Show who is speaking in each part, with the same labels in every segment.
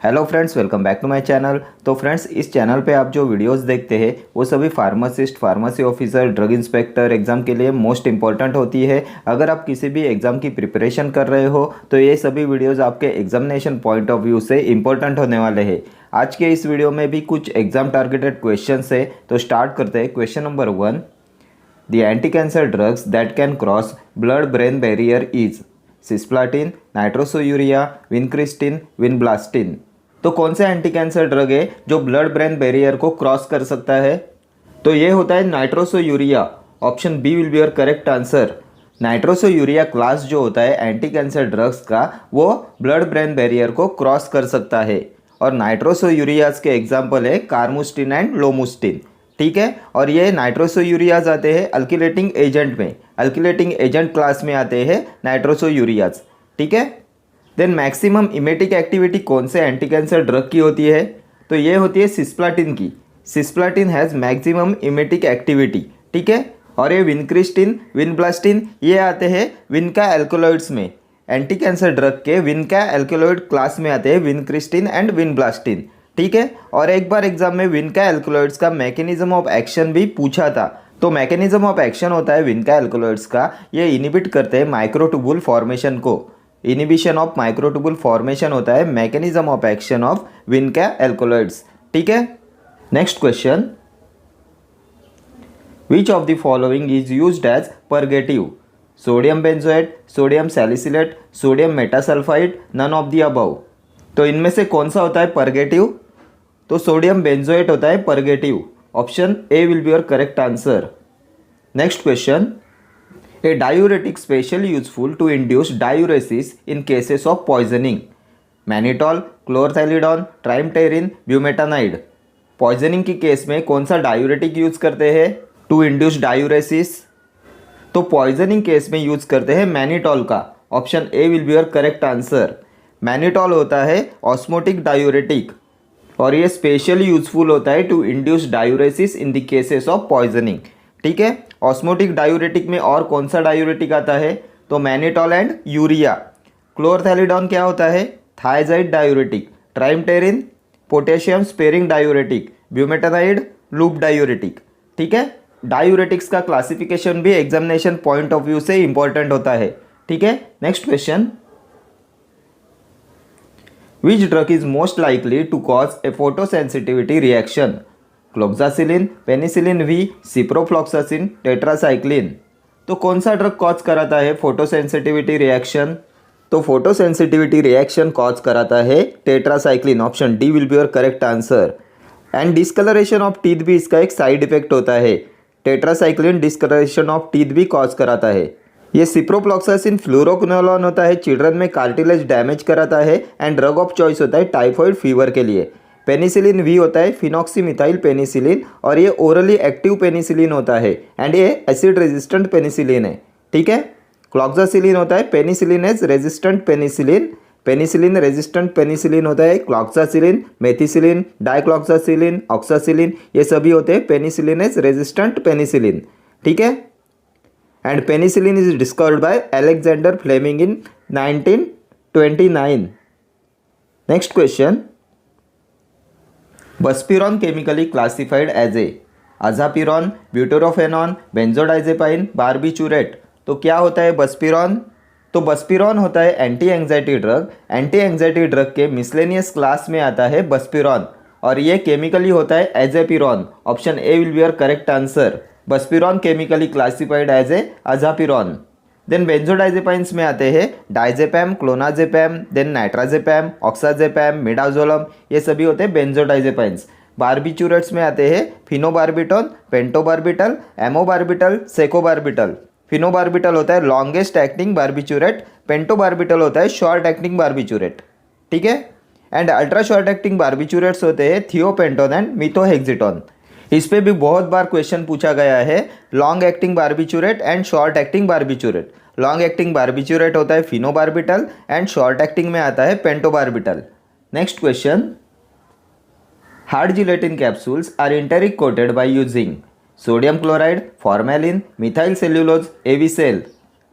Speaker 1: Hello friends, welcome back to my channel. तो friends, इस channel पे आप जो वीडियोस देखते हैं वो सभी pharmacist, pharmacy officer, drug inspector exam के लिए मोस्ट इंपॉर्टेंट होती है। अगर आप किसी भी एग्ज़ाम की प्रिपरेशन कर रहे हो तो ये सभी वीडियोस आपके एग्जामिनेशन पॉइंट ऑफ व्यू से इंपॉर्टेंट होने वाले हैं। आज के इस वीडियो में भी कुछ एग्जाम टारगेटेड क्वेश्चन है, तो स्टार्ट करते हैं। Question number 1, the anti cancer drugs that can cross blood brain barrier is cisplatin, nitrosourea, vincristine, vinblastine. तो कौन सा एंटी कैंसर ड्रग है जो ब्लड ब्रेन बैरियर को क्रॉस कर सकता है? तो ये होता है nitrosourea. Option B will be your correct answer. Nitrosourea class जो होता है एंटी कैंसर ड्रग्स का, वो ब्लड ब्रेन बैरियर को क्रॉस कर सकता है। और नाइट्रोसोयूरियाज के एग्जाम्पल है कार्मुस्टिन एंड लोमुस्टिन। ठीक है, और ये नाइट्रोसोयूरियाज आते हैं अल्किलेटिंग एजेंट में, अल्किलेटिंग एजेंट क्लास में आते हैं नाइट्रोसोयूरियाज। ठीक है, देन मैक्सिमम इमेटिक एक्टिविटी कौन से एंटी कैंसर ड्रग की होती है? तो ये होती है सिस्प्लाटिन की। Cisplatin has maximum emetic activity. ठीक है, और ये विनक्रिस्टिन, विनब्लास्टिन ये आते हैं विनका एल्कोलॉइड्स में। एंटी कैंसर ड्रग के विनका एल्कोलॉइड क्लास में आते हैं विनक्रिस्टिन एंड विनब्लास्टिन। ठीक है, और एक बार एग्जाम में विनका एल्कोलॉइड्स का मैकेनिज्म ऑफ एक्शन भी पूछा था। तो मैकेनिज्म ऑफ एक्शन होता है विनका एल्कोलॉइड्स का, ये इनिबिट करते हैं माइक्रोट्यूबुल फॉर्मेशन को। इनिबिशन ऑफ माइक्रोट्यूबुल फॉर्मेशन होता है mechanism of action of vinca alkaloids. ठीक है, next question, which of the following is used as purgative? Sodium benzoate, sodium salicylate, sodium metasulphide, none of the above. तो इनमें से कौन सा होता है परगेटिव? तो सोडियम बेंजोएट होता है purgative. Option A will be your correct answer. Next question, a diuretic specially useful to induce diuresis in cases of poisoning? Mannitol, chlorthalidone, triamterene, bumetanide. Poisoning की केस में कौन सा डायूरेटिक यूज करते हैं to induce diuresis? तो poisoning case में use करते हैं मैनिटॉल का। Option A will be your correct answer. Mannitol होता है ऑस्मोटिक डायूरेटिक और ये स्पेशली यूजफुल होता है to induce diuresis in the cases of poisoning. ठीक है, ऑस्मोटिक डायूरेटिक में और कौन सा डायूरेटिक आता है? तो मैनिटॉल एंड यूरिया। क्लोरथैलिडॉन क्या होता है? Thiazide diuretic. Triamterene potassium sparing diuretic. Bumetanide loop diuretic. ठीक है, डायूरेटिक्स का क्लासिफिकेशन भी एग्जामिनेशन पॉइंट ऑफ व्यू से इंपॉर्टेंट होता है। ठीक है, next question, which drug is most likely to cause a photosensitivity reaction? Cloxacillin, penicillin V, ciprofloxacin, tetracycline. तो कौन सा ड्रग कॉज कराता है फोटोसेंसिटिविटी रिएक्शन? तो फोटोसेंसिटिविटी रिएक्शन कॉज कराता है tetracycline. Option D will be your correct answer. And discolouration of teeth भी इसका एक साइड इफेक्ट होता है। टेट्रासाइक्लिन डिस्कलरेशन ऑफ टीथ भी कॉज कराता है। ये सिप्रोफ्लॉक्सासिन फ्लूरोक्विनोलोन होता है, चिल्ड्रन में कार्टिलेज डैमेज कराता है एंड ड्रग ऑफ चॉइस होता है टाइफॉइड फीवर के लिए। पेनिसिलिन वी होता है फिनॉक्सीमिथाइल पेनिसिलिन और ये ओरली एक्टिव पेनिसिलिन होता है एंड ये एसिड रेजिस्टेंट पेनिसिलिन है। ठीक है, क्लॉक्सासिलिन होता है penicillin as resistant penicillin. Penicillin resistant penicillin होता है क्लॉक्सासिलिन, मेथिसिलिन, डाइक्लॉक्सासिलिन, ऑक्सासिलिन, ये सभी होते हैं पेनिसिलिन एज रेजिस्टेंट पेनिसिलिन। ठीक है, and penicillin is discovered by Alexander Fleming in 1929। Next question, buspirone chemically classified as a azapirone, butyrophenone, benzodiazepine, barbiturate. तो क्या होता है बस्पिरॉन? तो बस्पिरॉन होता है anti anxiety drug. Anti anxiety drug के मिसलेनियस क्लास में आता है बस्पिरॉन और ये केमिकली होता है azapirone. Option A will be your correct answer. Buspirone chemically classified as a azapirone. Then benzodiazepines में आते हैं डाइजेपैम, क्लोनाजेपैम, देन नाइट्राजेपैम, ऑक्साजेपैम, मिडाजोलम, ये सभी होते हैं बेंजोडाइजेपाइंस। बारबिचूरेट्स में आते हैं फिनोबार्बिटॉल, पेंटोबार्बिटल, एमोबार्बिटल, सेकोबार्बिटल। फिनोबार्बिटल होता है लॉन्गेस्ट एक्टिंग बार्बिचूरेट, पेंटोबार्बिटल होता है शॉर्ट एक्टिंग बार्बिचूरेट। ठीक है, एंड अल्ट्रा शॉर्ट एक्टिंग बार्बिचूरेट्स होते हैं थियोपेंटोन एंड मिथोहेक्सिटोन। इस पे भी बहुत बार क्वेश्चन पूछा गया है, long acting barbiturate and short acting barbiturate. Long acting barbiturate होता है फिनोबार्बिटल एंड शॉर्ट एक्टिंग में आता है pentobarbital. Next question, hard gelatin capsules are enteric coated by using sodium chloride, formalin, methyl cellulose, Avicel.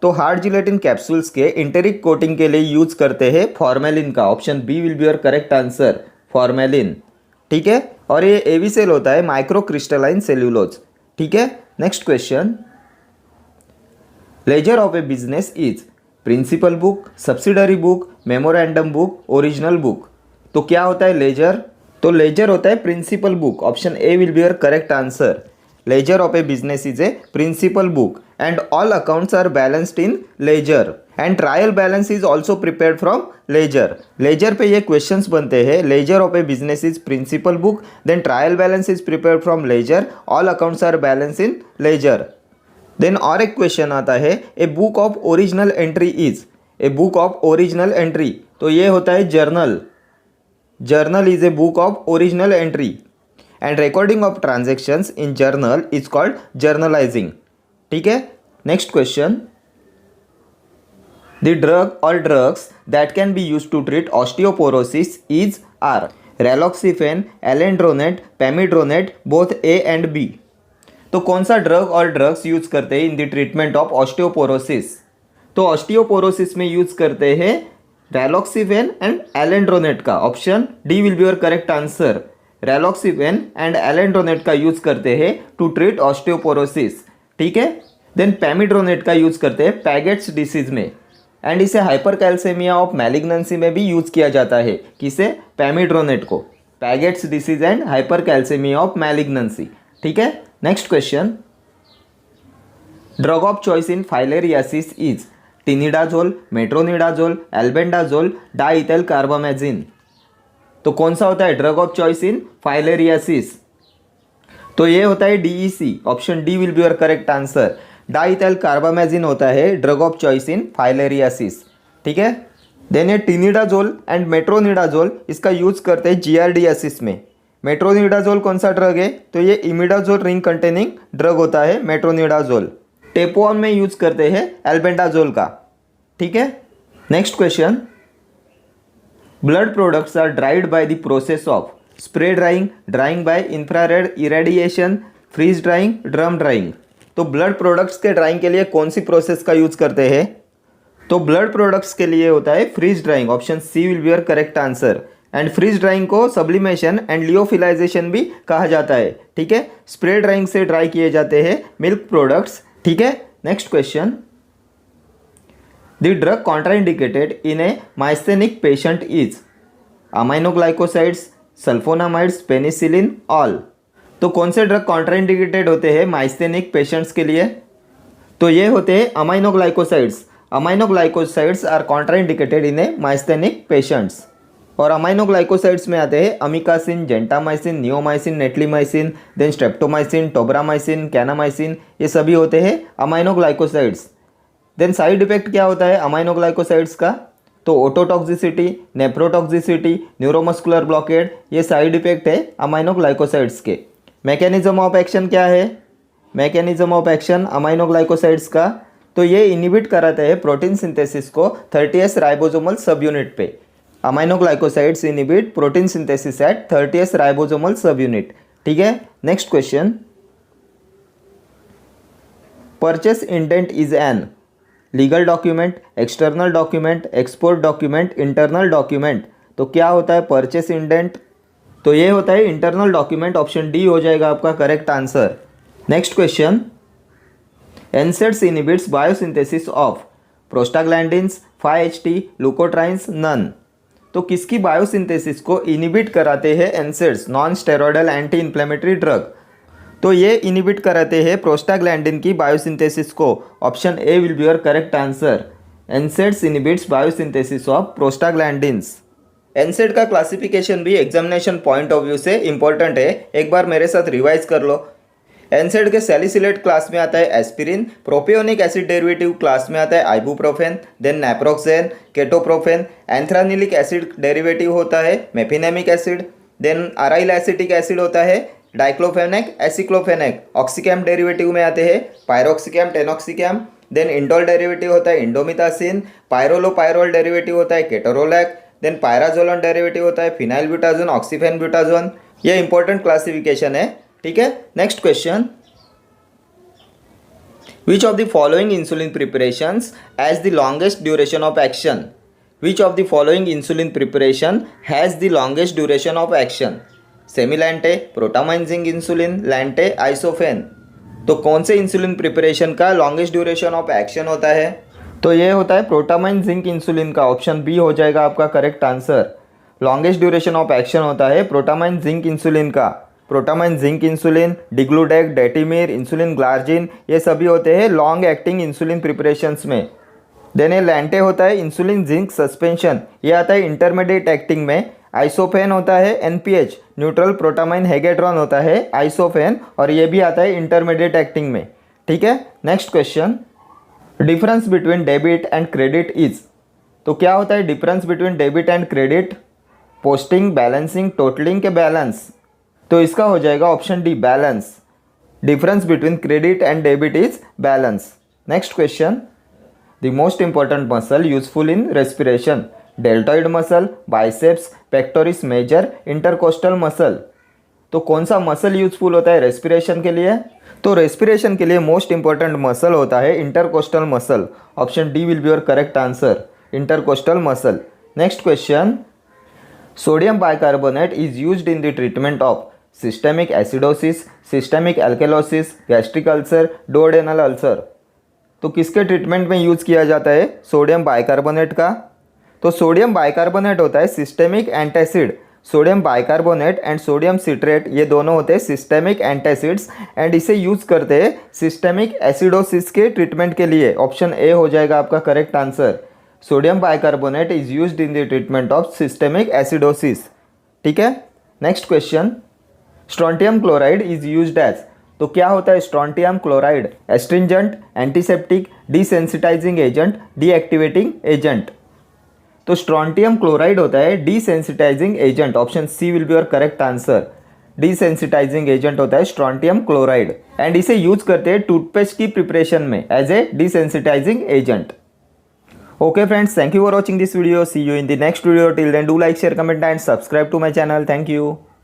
Speaker 1: तो hard gelatin capsules के enteric coating के लिए use करते हैं फॉर्मेलिन का। Option B will be your correct answer, formalin. ठीक है, और ये एवी सेल होता है माइक्रो क्रिस्टलाइन सेल्यूलोज। ठीक है, next question, ledger of a business is principal book, subsidiary book, memorandum book, original book. तो क्या होता है लेजर? तो लेजर होता है principal book. Option A will be your correct answer. Ledger of a business is a principal book and all accounts are balanced in ledger and trial balance is also prepared from ledger. Ledger पे ये questions बनते हैं, ledger of a business is principal book, then trial balance is prepared from ledger, all accounts are balance in ledger. Then और एक question आता है, a book of original entry is, a book of original entry, तो ये होता है journal. Journal is a book of original entry and recording of transactions in journal is called journalizing. ठीक है, नेक्स्ट क्वेश्चन, द ड्रग और drugs that can be use to treat osteoporosis is are raloxifene, alendronate, pamidronate, both A and B. तो कौन सा drug और drugs use करते हैं in the treatment of osteoporosis? तो ऑस्टियोपोरोसिस में यूज करते हैं रेलॉक्सिफेन एंड एलेंड्रोनेट का। Option D will be your correct answer. Raloxifene and alendronate का यूज करते हैं टू ट्रीट ऑस्टियोपोरोसिस। ठीक है, देन पेमिड्रोनेट का यूज करते हैं पैगेट्स डिसीज में एंड इसे हाइपरकैल्सेमिया ऑफ मैलिग्नेंसी में भी यूज किया जाता है। किसे? पेमिड्रोनेट को, Paget's disease and hypercalcaemia of malignancy. ठीक है, next question, drug of choice in filariasis is tinidazole, metronidazole, albendazole, diethyl carbamazine. तो कौन सा होता है drug of choice in filariasis? तो ये होता है DEC. Option D will be your correct answer. Diethyl carbamazine होता है drug of choice in filariasis. ठीक है, देन ये टिनिडाजोल एंड मेट्रोनिडाजोल इसका यूज करते हैं जियार्डियासिस में। मेट्रोनिडाजोल कौन सा ड्रग है? तो ये इमिडाजोल रिंग कंटेनिंग ड्रग होता है मेट्रोनिडाजोल। टेपोन में यूज करते हैं एल्बेंडाजोल का। ठीक है, next question, blood products are dried by the process of spray drying, drying by infrared irradiation, freeze drying, drum drying. तो ब्लड प्रोडक्ट्स के ड्राइंग के लिए कौन सी प्रोसेस का यूज करते हैं? तो ब्लड प्रोडक्ट्स के लिए होता है freeze drying. Option C will be your correct answer. And freeze drying को सब्लिमेशन एंड लियोफिलाइजेशन भी कहा जाता है। ठीक है, स्प्रे ड्राइंग से ड्राई किए जाते हैं मिल्क प्रोडक्ट्स। ठीक है, next question, the drug contraindicated in a myasthenic patient is aminoglycosides, sulfonamides, penicillin, all. तो कौन से ड्रग कॉन्ट्राइंडिकेटेड होते हैं माइस्थेनिक पेशेंट्स के लिए? तो ये होते हैं aminoglycosides. Aminoglycosides are contraindicated in a myasthenic patients. और अमाइनोग्लाइकोसाइड्स में आते हैं amikacin, gentamicin, neomycin, netilmicin, then streptomycin, tobramycin, kanamycin, ये सभी होते हैं अमाइनोग्लाइकोसाइड्स। देन साइड इफेक्ट क्या होता है अमाइनोग्लाइकोसाइड्स का? तो ओटोटॉक्सिसिटी, नेफ्रोटॉक्सिसिटी, न्यूरोमस्कुलर ब्लॉकेड, ये साइड इफेक्ट है अमाइनोग्लाइकोसाइड्स के। मैकेनिज्म ऑफ एक्शन क्या है? मैकेनिज्म ऑफ एक्शन अमाइनोग्लाइकोसाइड्स का, तो ये इनिबिट कराते हैं प्रोटीन सिंथेसिस को 30S राइबोसोमल सब यूनिट पे। Aminoglycosides inhibit protein synthesis at 30S ribosomal sub unit. ठीक है, next question, purchase indent is an legal document, external document, export document, internal document. तो क्या होता है परचेस इंडेंट? तो ये होता है इंटरनल डॉक्यूमेंट। ऑप्शन डी हो जाएगा आपका correct answer. Next question, NSAIDs inhibits biosynthesis of prostaglandins, 5-HT, leukotrienes, none. तो किसकी बायोसिंथेसिस को इनिबिट कराते हैं NSAIDs, non steroidal anti inflammatory drug? तो ये इनिबिट कराते हैं प्रोस्टाग्लैंडिन की बायोसिंथेसिस को। Option A will be your correct answer. NSAIDs inhibits biosynthesis of prostaglandins. NSAID का क्लासिफिकेशन भी एग्जामिनेशन पॉइंट ऑफ व्यू से इंपॉर्टेंट है, एक बार मेरे साथ रिवाइज कर लो। एनसेड के सैलिसिलेट क्लास में आता है aspirin, propionic acid derivative class में आता है ibuprofen, then naproxen, ketoprofen, anthranilic acid derivative होता है mefenamic acid, then aryl acetic acid होता है डाइक्लोफेनेक, एसिक्लोफेनेक। ऑक्सीकैम डेरिवेटिव में आते हैं piroxicam, tenoxicam, then indole derivative होता है इंडोमिथासिन, पायरोलोपायरोल डेरिवेटिव होता है केटोरोलैक, देन पायराजोलोन डेरिवेटिव होता है फिनाइल ब्यूटाजोन, ऑक्सीफेन ब्यूटाजोन। ये इंपॉर्टेंट क्लासिफिकेशन है। ठीक है, next question, Which of the following insulin preparations has the longest duration of action? Which of the following insulin preparation has the longest duration of action? Semilente, protamine zinc insulin, lente, isophane. तो कौन से insulin preparation का longest duration of action होता है? तो ये होता है प्रोटामाइन जिंक इंसुलिन का। ऑप्शन बी हो जाएगा आपका correct answer. Longest duration of action होता है प्रोटामाइन जिंक इंसुलिन का। Protamine zinc insulin, degludec, detemir, insulin glargine, ये सभी होते हैं लॉन्ग एक्टिंग इंसुलिन प्रिपरेशंस में। देन ये लैंटे होता है इंसुलिन जिंक सस्पेंशन, ये आता है इंटरमीडिएट एक्टिंग में। आइसोफेन होता है एनपीएच, न्यूट्रल प्रोटामाइन हेगेट्रॉन होता है आइसोफेन, और ये भी आता है इंटरमीडिएट एक्टिंग में। ठीक है, next question, difference between debit and credit is. तो क्या होता है difference between debit and credit? Posting, balancing, totaling के बैलेंस? तो इसका हो जाएगा option D, balance. Difference between credit and debit is balance. Next question, the most important muscle useful in respiration. Deltoid muscle, biceps, pectoris major, intercostal muscle. तो कौन सा muscle useful होता है रेस्पिरेशन के लिए? तो रेस्पिरेशन के लिए मोस्ट इंपॉर्टेंट मसल होता है intercostal muscle. Option D will be your correct answer, intercostal muscle. Next question, sodium bicarbonate is used in the treatment of systemic acidosis, systemic alkalosis, gastric ulcer, duodenal ulcer. तो किसके treatment में use किया जाता है sodium bicarbonate का? तो sodium bicarbonate होता है systemic antacid. Sodium bicarbonate and sodium citrate ये दोनों होते हैं सिस्टेमिक एंटासिड्स, एंड इसे यूज़ करते हैं सिस्टेमिक एसिडोसिस के ट्रीटमेंट के लिए। ऑप्शन ए हो जाएगा आपका correct answer. Sodium bicarbonate is used in the treatment of systemic acidosis. ठीक है, next question, strontium chloride is used as. तो क्या होता है strontium chloride? Astringent, antiseptic, desensitizing agent, deactivating agent. तो स्ट्रोंटियम क्लोराइड होता है desensitizing agent. Option C will be your correct answer. Desensitizing agent होता है स्ट्रोंटियम क्लोराइड, एंड इसे यूज करते हैं टूथपेस्ट की प्रिपरेशन में as a desensitizing agent. Okay friends, thank you for watching this video. See you in the next video. Till then, do like, share, comment and subscribe to my channel. Thank you.